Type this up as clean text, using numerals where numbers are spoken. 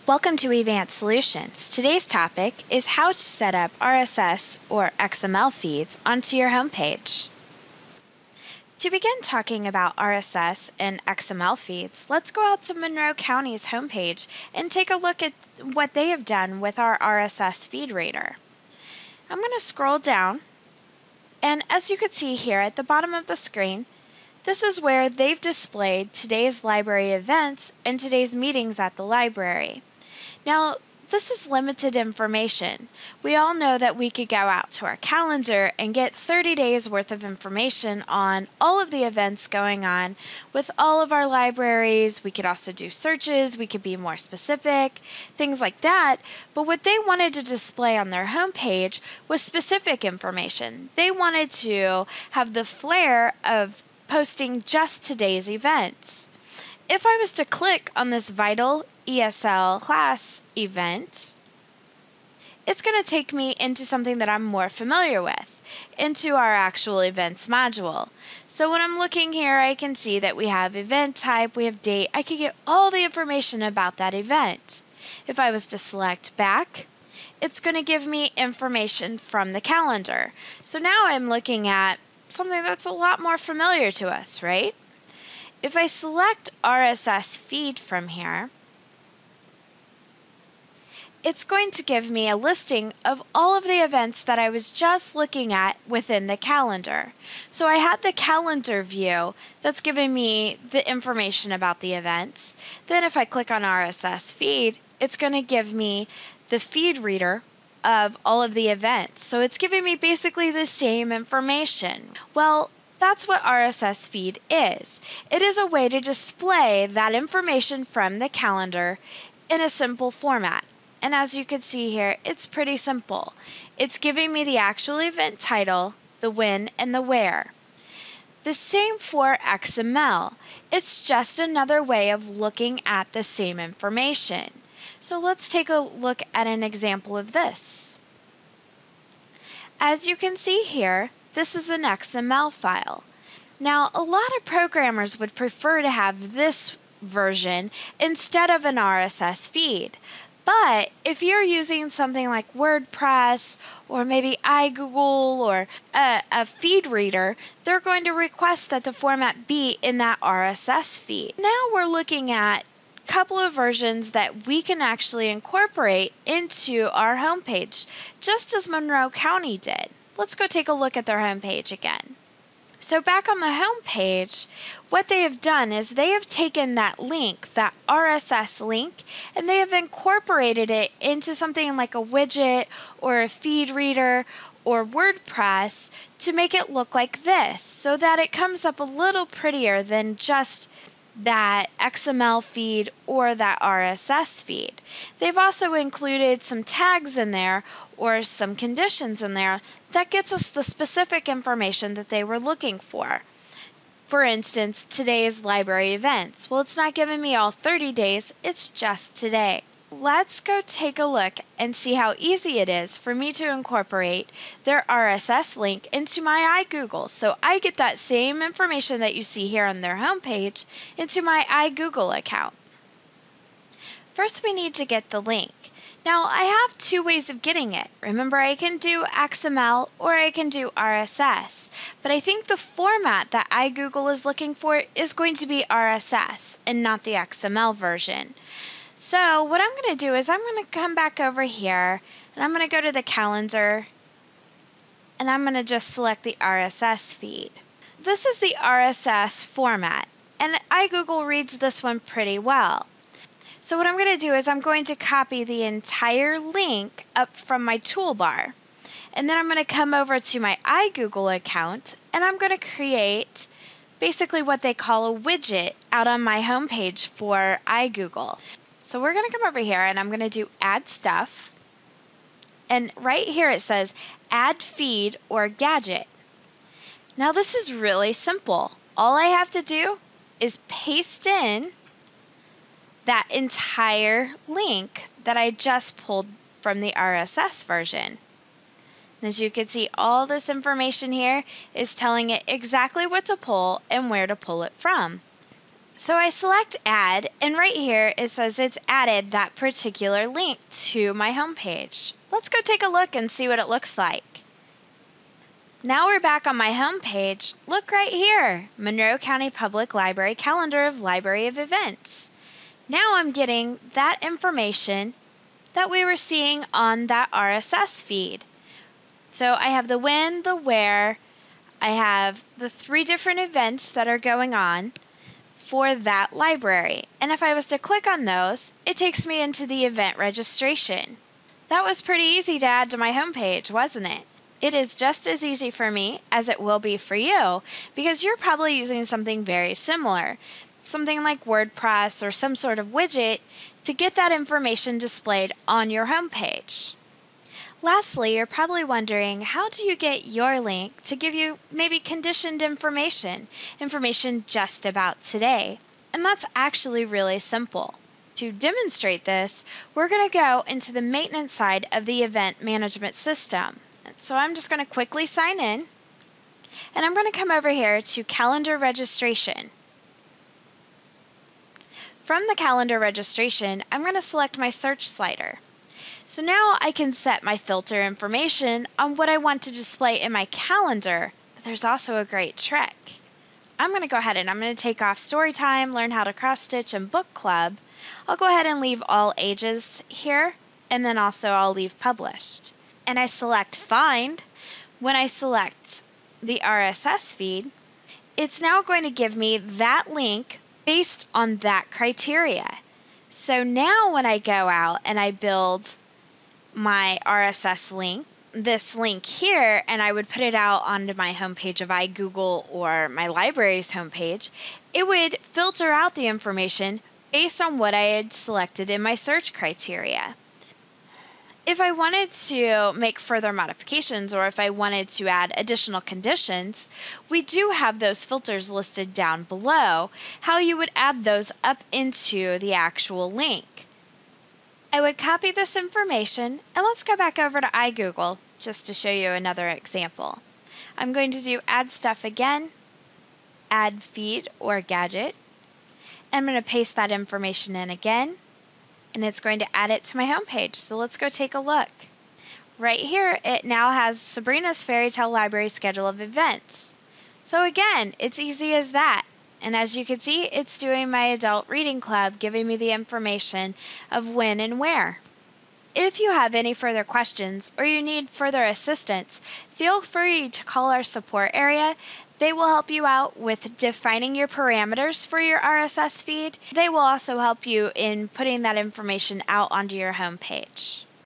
Welcome to Advanced Solutions. Today's topic is how to set up RSS or XML feeds onto your homepage. To begin talking about RSS and XML feeds, let's go out to Monroe County's homepage and take a look at what they have done with our RSS feed reader. I'm going to scroll down, and as you can see here at the bottom of the screen, this is where they've displayed today's library events and today's meetings at the library. Now, this is limited information. We all know that we could go out to our calendar and get 30 days worth of information on all of the events going on with all of our libraries. We could also do searches, we could be more specific, things like that. But what they wanted to display on their homepage was specific information. They wanted to have the flair of posting just today's events. If I was to click on this Vital ESL class event, it's going to take me into something that I'm more familiar with, into our actual events module. So when I'm looking here, I can see that we have event type, we have date. I can get all the information about that event. If I was to select back, it's going to give me information from the calendar. So now I'm looking at something that's a lot more familiar to us, right? If I select RSS feed from here, it's going to give me a listing of all of the events that I was just looking at within the calendar. So I had the calendar view that's giving me the information about the events. Then if I click on RSS feed, it's going to give me the feed reader of all of the events. So it's giving me basically the same information. Well, that's what RSS feed is. It is a way to display that information from the calendar in a simple format. And as you can see here, it's pretty simple. It's giving me the actual event title, the when, and the where. The same for XML. It's just another way of looking at the same information. So let's take a look at an example of this. As you can see here, this is an XML file. Now, a lot of programmers would prefer to have this version instead of an RSS feed. But if you're using something like WordPress or maybe iGoogle or a feed reader, they're going to request that the format be in that RSS feed. Now we're looking at a couple of versions that we can actually incorporate into our homepage, just as Monroe County did. Let's go take a look at their homepage again. So back on the home page, what they have done is they have taken that link, that RSS link, and they have incorporated it into something like a widget or a feed reader or WordPress to make it look like this, so that it comes up a little prettier than just that XML feed or that RSS feed. They've also included some tags in there or some conditions in there that gets us the specific information that they were looking for. For instance, today's library events. Well, it's not giving me all 30 days, it's just today. Let's go take a look and see how easy it is for me to incorporate their RSS link into my iGoogle. So I get that same information that you see here on their homepage into my iGoogle account. First, we need to get the link. Now, I have two ways of getting it. Remember, I can do XML or I can do RSS. But I think the format that iGoogle is looking for is going to be RSS and not the XML version. So what I'm going to do is I'm going to come back over here and I'm going to go to the calendar and I'm going to just select the RSS feed. This is the RSS format, and iGoogle reads this one pretty well. So what I'm going to do is I'm going to copy the entire link up from my toolbar, and then I'm going to come over to my iGoogle account and I'm going to create basically what they call a widget out on my homepage for iGoogle. So we're going to come over here and I'm going to do add stuff, and right here it says add feed or gadget. Now this is really simple. All I have to do is paste in that entire link that I just pulled from the RSS version. And as you can see, all this information here is telling it exactly what to pull and where to pull it from. So I select Add, and right here it says it's added that particular link to my homepage. Let's go take a look and see what it looks like. Now we're back on my homepage. Look right here, Monroe County Public Library Calendar of Library of Events. Now I'm getting that information that we were seeing on that RSS feed. So I have the when, the where, I have the 3 different events that are going on for that library. And if I was to click on those, it takes me into the event registration. That was pretty easy to add to my homepage, wasn't it? It is just as easy for me as it will be for you, because you're probably using something very similar, something like WordPress or some sort of widget to get that information displayed on your homepage. Lastly, you're probably wondering, how do you get your link to give you maybe conditioned information just about today? And that's actually really simple. To demonstrate this, we're going to go into the maintenance side of the event management system. So I'm just going to quickly sign in, and I'm going to come over here to calendar registration. From the calendar registration, I'm going to select my search slider. So now I can set my filter information on what I want to display in my calendar, but there's also a great trick. I'm going to go ahead and I'm going to take off story time, learn how to cross stitch, and book club. I'll go ahead and leave all ages here, and then also I'll leave published. And I select find. When I select the RSS feed, it's now going to give me that link based on that criteria. So now when I go out and I build my RSS link, this link here, and I would put it out onto my homepage of iGoogle or my library's homepage, it would filter out the information based on what I had selected in my search criteria. If I wanted to make further modifications, or if I wanted to add additional conditions, we do have those filters listed down below, how you would add those up into the actual link. I would copy this information, and let's go back over to iGoogle just to show you another example. I'm going to do add stuff again, add feed or gadget. I'm going to paste that information in again, and it's going to add it to my homepage. So let's go take a look. Right here, it now has Sabrina's Fairy Tale Library schedule of events. So again, it's easy as that. And as you can see, it's doing my adult reading club, giving me the information of when and where. If you have any further questions or you need further assistance, feel free to call our support area. They will help you out with defining your parameters for your RSS feed. They will also help you in putting that information out onto your homepage.